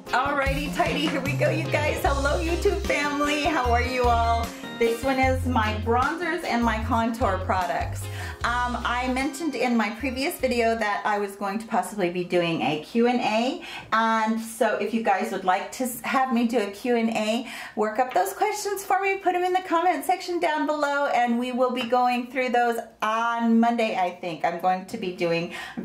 Alrighty, tidy, here we go, you guys. Hello, YouTube family. How are you all? This one is my bronzers and my contour products. I mentioned in my previous video that I was going to possibly be doing a Q&A, and so if you guys would like to have me do a Q&A, work up those questions for me, put them in the comment section down below, and we will be going through those on Monday, I think. I'm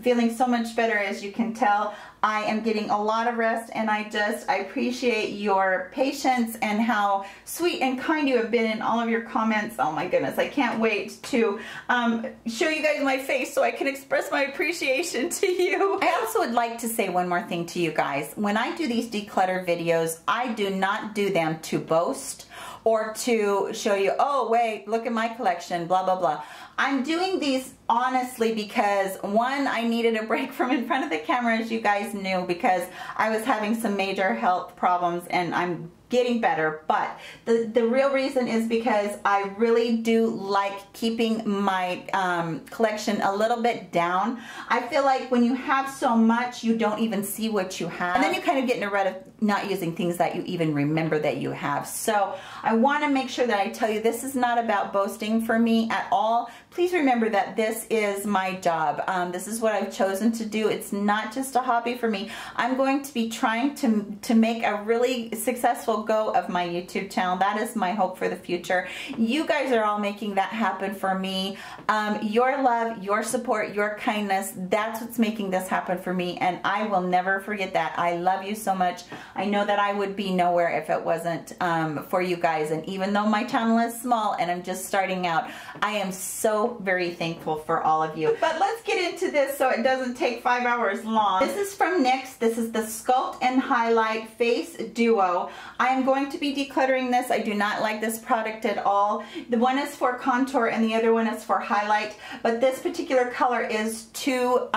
feeling so much better, as you can tell. I am getting a lot of rest, and I appreciate your patience and how sweet and kind you have been in all of your comments. Oh my goodness, I can't wait to show you guys my face so I can express my appreciation to you. I also would like to say one more thing to you guys. When I do these declutter videos, I do not do them to boast or to show you, oh wait, look at my collection, blah, blah, blah. I'm doing these honestly because, one, I needed a break from in front of the camera, as you guys knew, because I was having some major health problems, and I'm getting better. But the real reason is because I really do like keeping my collection a little bit down. I feel like when you have so much, you don't even see what you have, and then you kind of get in a rut of not using things that you even remember that you have. So I want to make sure that I tell you, this is not about boasting for me at all. Please remember that this is my job. This is what I've chosen to do. It's not just a hobby for me. I'm going to be trying to make a really successful go of my YouTube channel. That is my hope for the future. You guys are all making that happen for me. Your love, your support, your kindness, that's what's making this happen for me, and I will never forget that. I love you so much. I know that I would be nowhere if it wasn't for you guys, and even though my channel is small and I'm just starting out, I am so very thankful for all of you. But let's get into this so it doesn't take 5 hours long. This is from NYX. This is the Sculpt and Highlight Face Duo. I am going to be decluttering this. I do not like this product at all. The one is for contour and the other one is for highlight, but this particular color is too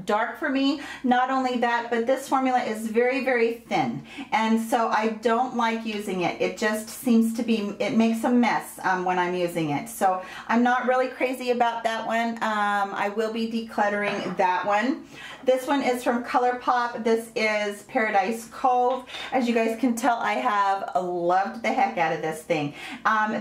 dark for me. Not only that, but this formula is very, very thin, and so I don't like using it. It just seems to be, it makes a mess when I'm using it. So I'm not really crazy about that one. I will be decluttering that one. This one is from Colourpop. This is Paradise Cove. As you guys can tell, I have loved the heck out of this thing.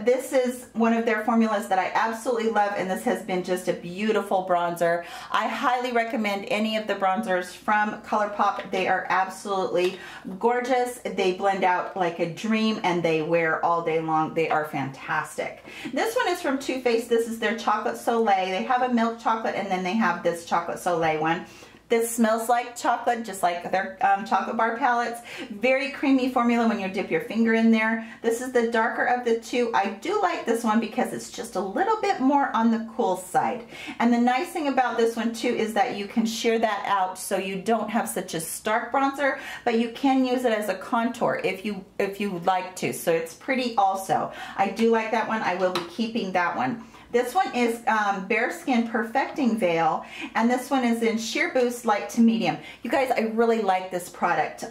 This is one of their formulas that I absolutely love, and this has been just a beautiful bronzer. I highly recommend any of the bronzers from Colourpop. They are absolutely gorgeous. They blend out like a dream, and they wear all day long. They are fantastic. This one is from Too Faced. This is their Chocolate Soleil. They have a milk chocolate, and then they have this Chocolate Soleil one. This smells like chocolate, just like their chocolate bar palettes. Very creamy formula when you dip your finger in there. This is the darker of the two. I do like this one because it's just a little bit more on the cool side. And the nice thing about this one too is that you can shear that out so you don't have such a stark bronzer, but you can use it as a contour if you would like to. So it's pretty also. I do like that one. I will be keeping that one. This one is Bareskin Perfecting Veil, and this one is in Sheer Boost Light to Medium. You guys, I really like this product.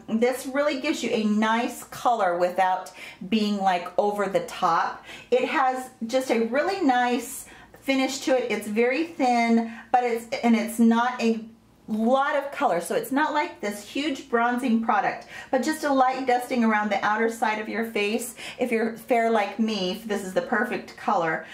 This really gives you a nice color without being like over the top. It has just a really nice finish to it. It's very thin, but it's not a lot of color, so it's not like this huge bronzing product, but just a light dusting around the outer side of your face. If you're fair like me, this is the perfect color.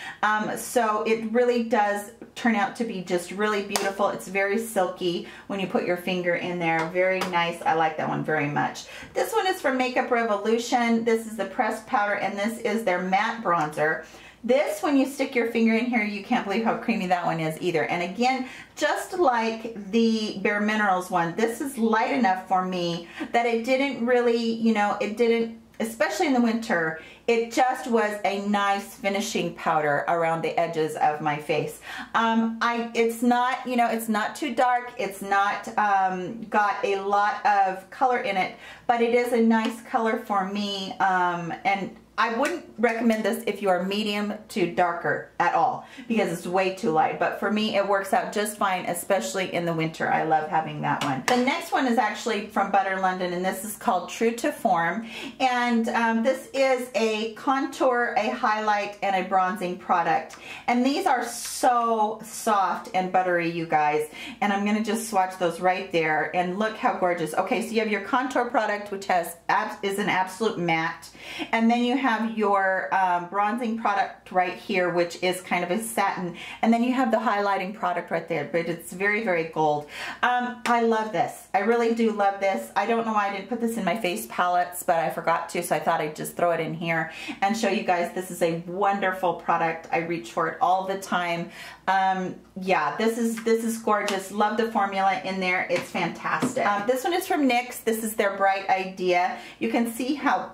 So it really does turn out to be just really beautiful. It's very silky when you put your finger in there. Very nice. I like that one very much. This one is from Makeup Revolution. This is the pressed powder, and this is their matte bronzer. This, when you stick your finger in here, you can't believe how creamy that one is either. And again, just like the Bareminerals one, this is light enough for me that it didn't really, you know, it didn't, especially in the winter, it just was a nice finishing powder around the edges of my face. It's not, you know, it's not too dark. It's not got a lot of color in it, but it is a nice color for me. And I wouldn't recommend this if you are medium to darker at all because it's way too light. But for me, it works out just fine, especially in the winter. I love having that one. The next one is actually from Butter London, and this is called True to Form. And this is a contour, a highlight, and a bronzing product. And these are so soft and buttery, you guys. And I'm going to just swatch those right there. And look how gorgeous. Okay, so you have your contour product, which is an absolute matte. And then you have your bronzing product right here, which is kind of a satin, and then you have the highlighting product right there, but it's very, very gold. I love this. I really do love this. I don't know why I didn't put this in my face palettes, but I forgot to, so I thought I'd just throw it in here and show you guys this is a wonderful product. I reach for it all the time. Yeah, this is gorgeous. Love the formula in there. It's fantastic. This one is from NYX. This is their Bright Idea. You can see how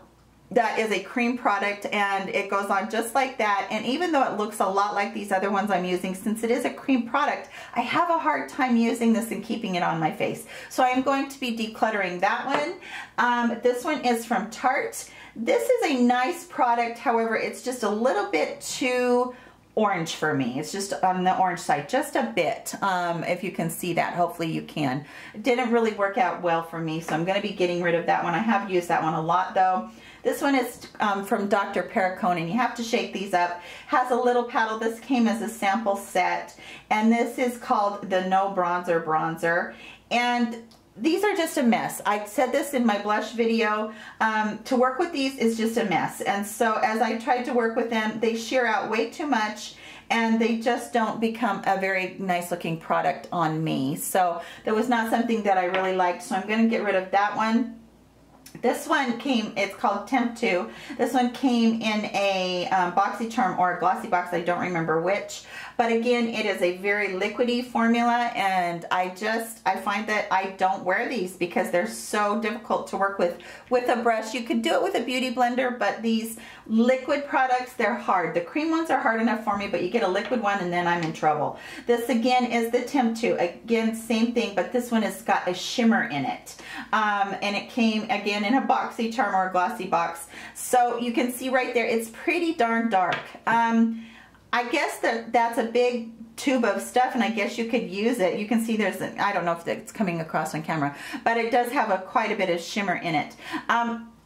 that is a cream product, and it goes on just like that. And even though it looks a lot like these other ones I'm using, since it is a cream product, I have a hard time using this and keeping it on my face. So I'm going to be decluttering that one. This one is from Tarte. This is a nice product. However, it's just a little bit too orange for me. It's just on the orange side, just a bit. If you can see that, hopefully you can. It didn't really work out well for me, so I'm going to be getting rid of that one. I have used that one a lot though. This one is from Dr. Perricone, and you have to shake these up. Has a little paddle. This came as a sample set, and this is called the No Bronzer Bronzer. And these are just a mess. I said this in my blush video. To work with these is just a mess. And so as I tried to work with them, they shear out way too much, and they just don't become a very nice looking product on me. So that was not something that I really liked. So I'm going to get rid of that one. This one came, it's called Temptu. This one came in a BoxyCharm or a glossy box, I don't remember which. But again, it is a very liquidy formula, and I find that I don't wear these because they're so difficult to work with a brush. You could do it with a beauty blender, but these liquid products, they're hard. The cream ones are hard enough for me, but you get a liquid one and then I'm in trouble. This again is the Temptu. Again, same thing, but this one has got a shimmer in it. And it came again in a BoxyCharm or a glossy box. So you can see right there, it's pretty darn dark. I guess that's a big tube of stuff, and I guess you could use it. You can see there's I don't know if it's coming across on camera, but it does have quite a bit of shimmer in it.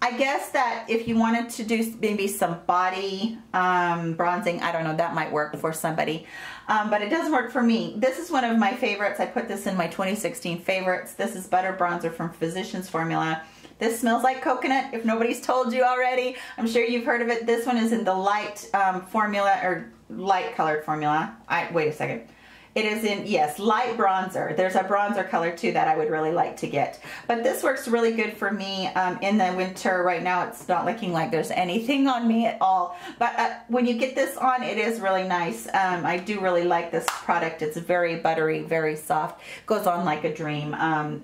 I guess that if you wanted to do maybe some body bronzing, I don't know, that might work for somebody. But it doesn't work for me. This is one of my favorites. I put this in my 2016 favorites. This is Butter Bronzer from Physicians Formula. This smells like coconut, if nobody's told you already. I'm sure you've heard of it. This one is in the light formula, or light colored formula. Wait a second. It is in, yes, light bronzer. There's a bronzer color too that I would really like to get. But this works really good for me in the winter. Right now it's not looking like there's anything on me at all. But when you get this on, it is really nice. I do really like this product. It's very buttery, very soft. Goes on like a dream.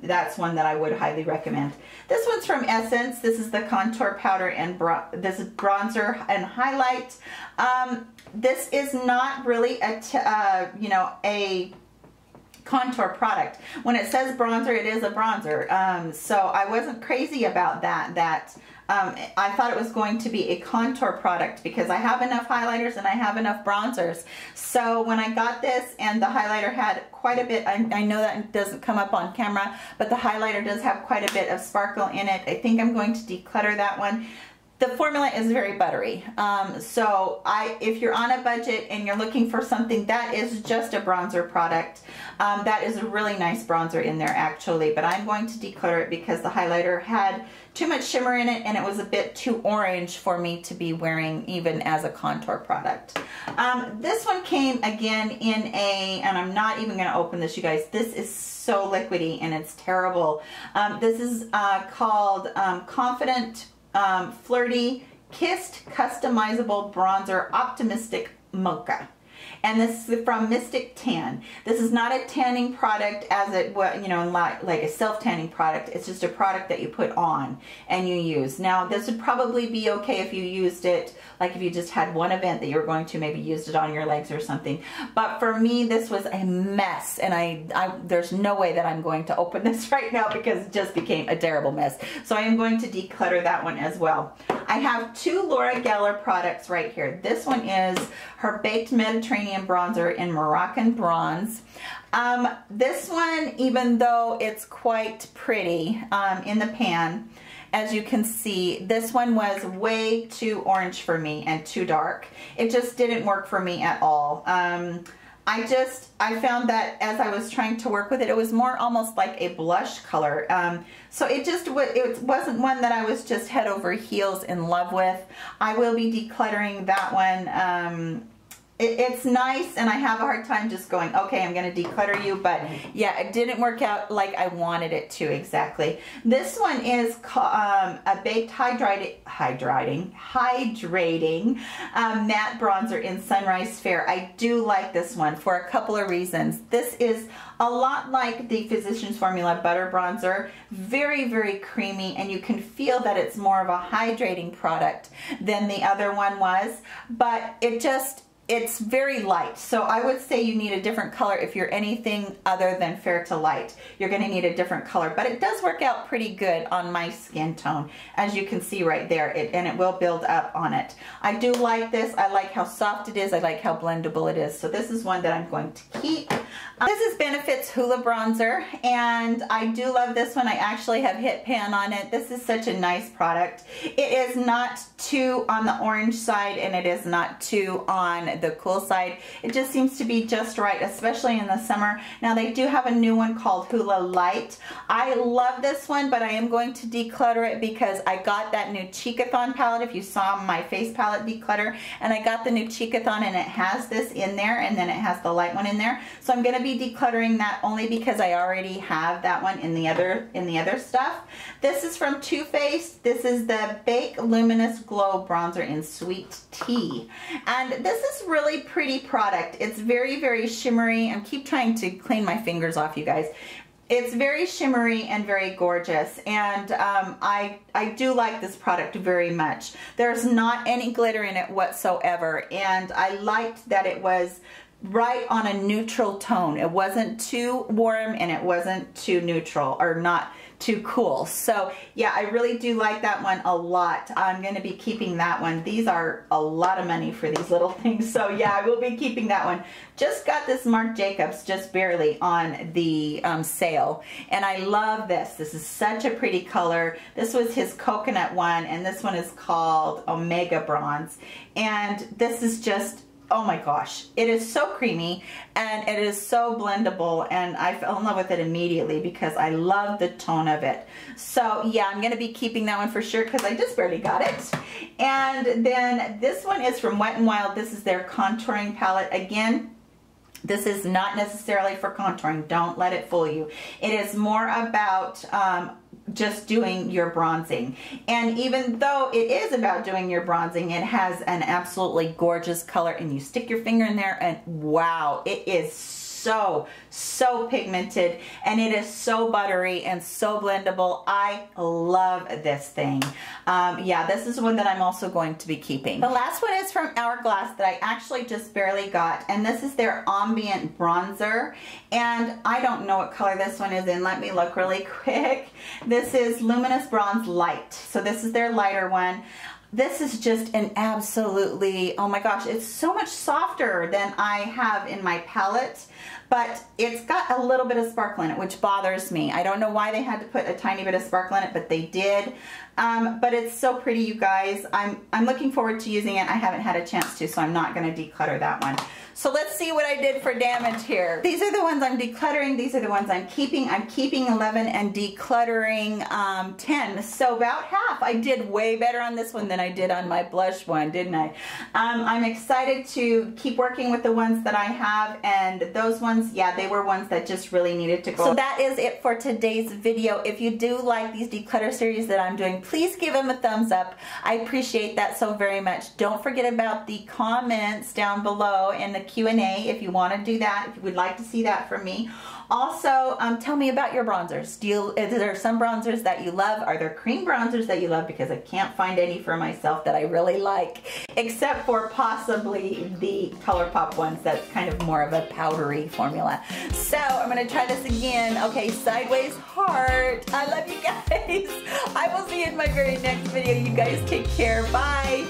That's one that I would highly recommend. This one's from Essence. This is the contour powder, and this is bronzer and highlight. This is not really a contour product. When it says bronzer, it is a bronzer. So I wasn't crazy about that. I thought it was going to be a contour product because I have enough highlighters and I have enough bronzers. So when I got this, and the highlighter had quite a bit, I know that doesn't come up on camera, but the highlighter does have quite a bit of sparkle in it. I think I'm going to declutter that one. The formula is very buttery. So if you're on a budget and you're looking for something that is just a bronzer product, that is a really nice bronzer in there actually, but I'm going to declutter it because the highlighter had too much shimmer in it and it was a bit too orange for me to be wearing even as a contour product. This one came again in and I'm not even going to open this, you guys. This is so liquidy and it's terrible. This is called Confident Flirty Kissed Customizable Bronzer Optimistic Mocha. And this is from Mystic Tan. This is not a tanning product as it, you know, like a self-tanning product. It's just a product that you put on and you use. Now, this would probably be okay if you used it, like if you just had one event that you were going to, maybe used it on your legs or something. But for me, this was a mess, and there's no way that I'm going to open this right now because it just became a terrible mess. So I am going to declutter that one as well. I have two Laura Geller products right here. This one is her Baked Mediterranean Bronzer in Moroccan Bronze. This one, even though it's quite pretty in the pan, as you can see, this one was way too orange for me and too dark. It just didn't work for me at all. I found that as I was trying to work with it, it was more almost like a blush color. So it wasn't one that I was just head over heels in love with. I will be decluttering that one. It's nice, and I have a hard time just going, okay, I'm going to declutter you, but yeah, it didn't work out like I wanted it to exactly. This one is a Baked Hydrating Matte Bronzer in Sunrise Fair. I do like this one for a couple of reasons. This is a lot like the Physicians Formula Butter Bronzer, very, very creamy, and you can feel that it's more of a hydrating product than the other one was, but it's very light. So I would say you need a different color if you're anything other than fair to light. You're going to need a different color, but it does work out pretty good on my skin tone, as you can see right there, and it will build up on it. I do like this. I like how soft it is. I like how blendable it is. So this is one that I'm going to keep. This is Benefit's Hoola Bronzer, and I do love this one. I actually have hit pan on it. This is such a nice product. It is not too on the orange side, and it is not too on the cool side. It just seems to be just right, especially in the summer. Now, they do have a new one called Hoola Light. I love this one, but I am going to declutter it because I got that new Cheekathon palette. If you saw my face palette declutter, and I got the new Cheekathon, and it has this in there, and then it has the light one in there. So I'm going to be decluttering that only because I already have that one in the other stuff. This is from Too Faced. This is the Bake Luminous Glow Bronzer in Sweet Tea, and this is really pretty product. It's very, very shimmery. I keep trying to clean my fingers off, you guys. It's very shimmery and very gorgeous, and I do like this product very much. There's not any glitter in it whatsoever, and I liked that it was right on a neutral tone. It wasn't too warm and it wasn't too neutral, or not too cool. So yeah, I really do like that one a lot. I'm going to be keeping that one. These are a lot of money for these little things. So yeah, I will be keeping that one. Just got this Marc Jacobs just barely on the sale, and I love this. This is such a pretty color. This was his coconut one, and this one is called Omega Bronze, and this is just, oh my gosh, it is so creamy and it is so blendable, and I fell in love with it immediately because I love the tone of it. So yeah, I'm going to be keeping that one for sure because I just barely got it. And then this one is from Wet n Wild. This is their contouring palette. Again, this is not necessarily for contouring. Don't let it fool you. It is more about just doing your bronzing. And even though it is about doing your bronzing, it has an absolutely gorgeous color, and you stick your finger in there and wow, it is so pigmented, and it is so buttery and so blendable. I love this thing. Yeah, this is one that I'm also going to be keeping. The last one is from Hourglass that I actually just barely got, and this is their Ambient Bronzer, and I don't know what color this one is in. Let me look really quick. This is Luminous Bronze Light. So this is their lighter one. This is just an absolutely, oh my gosh, it's so much softer than I have in my palette, but it's got a little bit of sparkle in it, which bothers me. I don't know why they had to put a tiny bit of sparkle in it, but they did. But it's so pretty, you guys. I'm looking forward to using it. I haven't had a chance to, so I'm not going to declutter that one. So let's see what I did for damage here. These are the ones I'm decluttering. These are the ones I'm keeping. I'm keeping 11 and decluttering 10. So about half. I did way better on this one than I did on my blush one, didn't I? I'm excited to keep working with the ones that I have, and those ones ones, yeah, they were ones that just really needed to go. So that is it for today's video. If you do like these declutter series that I'm doing, please give them a thumbs up. I appreciate that so very much. Don't forget about the comments down below and the Q&A if you want to do that, if you would like to see that from me. Also, tell me about your bronzers. Is there some bronzers that you love? Are there cream bronzers that you love? Because I can't find any for myself that I really like, except for possibly the Colourpop ones. That's kind of more of a powdery formula. So I'm gonna try this again. Okay, sideways heart. I love you guys. I will see you in my very next video. You guys take care. Bye.